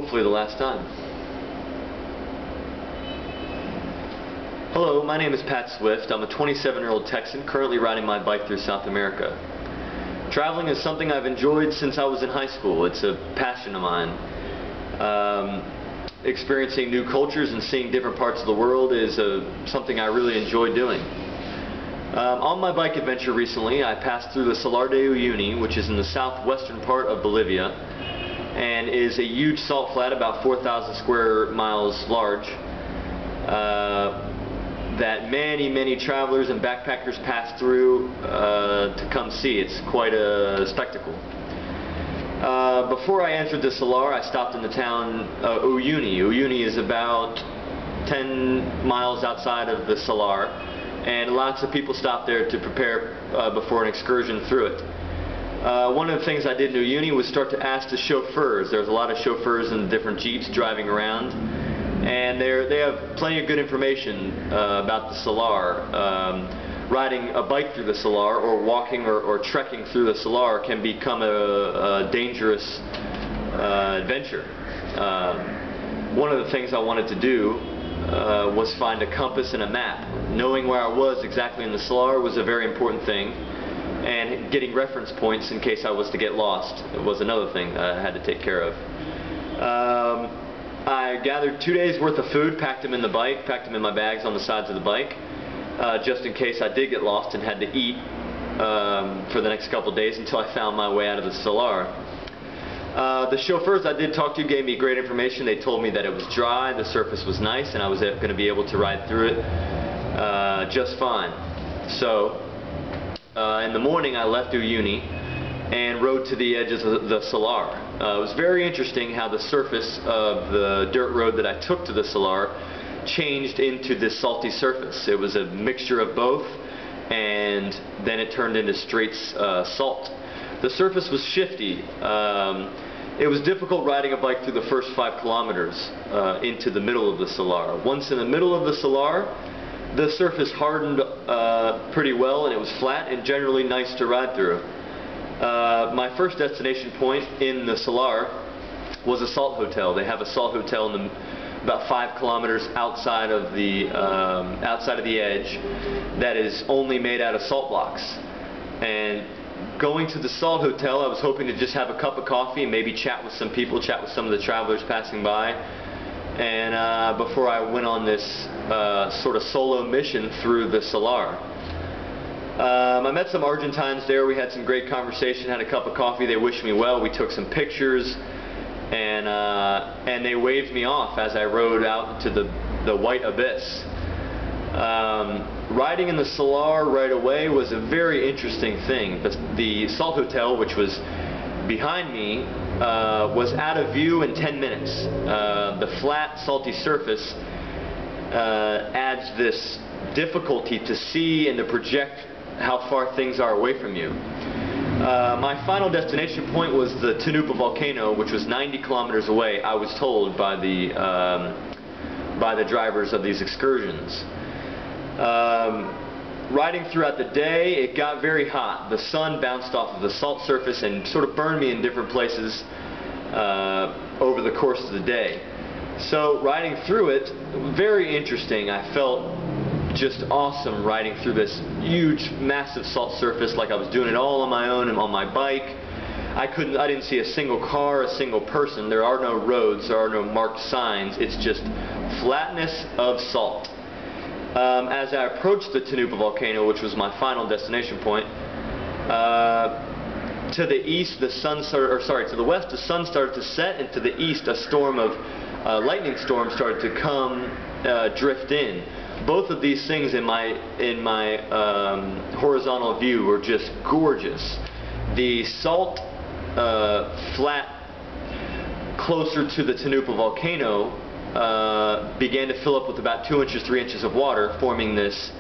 hopefully the last time. Hello, my name is Pat Swift. I'm a 27-year-old Texan currently riding my bike through South America. Traveling is something I've enjoyed since I was in high school. It's a passion of mine. Experiencing new cultures and seeing different parts of the world is something I really enjoy doing. On my bike adventure recently, I passed through the Salar de Uyuni, which is in the southwestern part of Bolivia, and is a huge salt flat about 4,000 square miles large, that many travelers and backpackers pass through to come see. It's quite a spectacle. Before I entered the Salar, I stopped in the town Uyuni. Uyuni is about 10 miles outside of the Salar, and lots of people stop there to prepare before an excursion through it. One of the things I did in Uyuni was start to ask the chauffeurs. There's a lot of chauffeurs in different jeeps driving around, and they have plenty of good information about the Salar. Riding a bike through the Salar or walking or trekking through the Salar can become a dangerous adventure. One of the things I wanted to do was find a compass and a map. Knowing where I was exactly in the Salar was a very important thing, and getting reference points in case I was to get lost was another thing I had to take care of. I gathered 2 days worth of food, packed them in the bike, packed them in my bags on the sides of the bike, just in case I did get lost and had to eat for the next couple days until I found my way out of the Salar. The chauffeurs I did talk to gave me great information. They told me that it was dry, the surface was nice, and I was going to be able to ride through it just fine. So in the morning I left Uyuni and rode to the edges of the Salar. It was very interesting how the surface of the dirt road that I took to the Salar changed into this salty surface. It was a mixture of both, and then it turned into straight salt. The surface was shifty. It was difficult riding a bike through the first 5 kilometers into the middle of the Salar. Once in the middle of the Salar, the surface hardened pretty well, and it was flat and generally nice to ride through. My first destination point in the Salar was a salt hotel. They have a salt hotel in about 5 kilometers outside of the edge that is only made out of salt blocks. And going to the salt hotel, I was hoping to just have a cup of coffee and maybe chat with some people, chat with some of the travelers passing by, and before I went on this sort of solo mission through the Salar. I met some Argentines there. We had some great conversation, had a cup of coffee. They wished me well. We took some pictures, and they waved me off as I rode out into the white abyss. Riding in the Salar right away was a very interesting thing. The salt hotel, which was behind me, was out of view in 10 minutes. The flat, salty surface adds this difficulty to see and to project how far things are away from you. My final destination point was the Tanupa volcano, which was 90 kilometers away, I was told by the drivers of these excursions. Riding throughout the day, it got very hot. The sun bounced off of the salt surface and sort of burned me in different places over the course of the day. So riding through it, very interesting. I felt just awesome riding through this huge, massive salt surface, like I was doing it all on my own and on my bike. I didn't see a single car, a single person. There are no roads, there are no marked signs. It's just flatness of salt. As I approached the Tanupa volcano, which was my final destination point, to the east, to the west, the sun started to set, and to the east, a storm of lightning storm started to come, drift in. Both of these things in my horizontal view were just gorgeous. The salt flat closer to the Tanupa volcano began to fill up with about 2 inches, 3 inches of water, forming this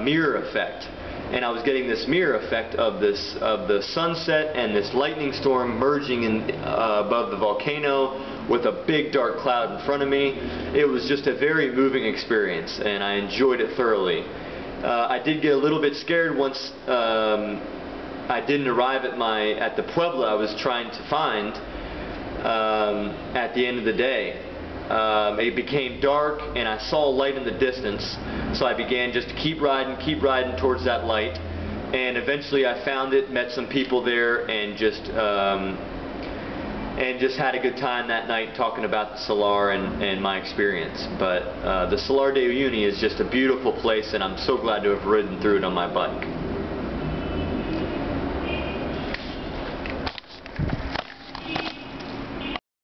mirror effect. And I was getting this mirror effect of the sunset and this lightning storm merging in above the volcano with a big dark cloud in front of me. It was just a very moving experience, and I enjoyed it thoroughly. I did get a little bit scared once I didn't arrive at the pueblo I was trying to find. at the end of the day. It became dark and I saw a light in the distance, so I began just to keep riding towards that light, and eventually I found it, met some people there, and just had a good time that night talking about the Salar and my experience. But the Salar de Uyuni is just a beautiful place, and I'm so glad to have ridden through it on my bike.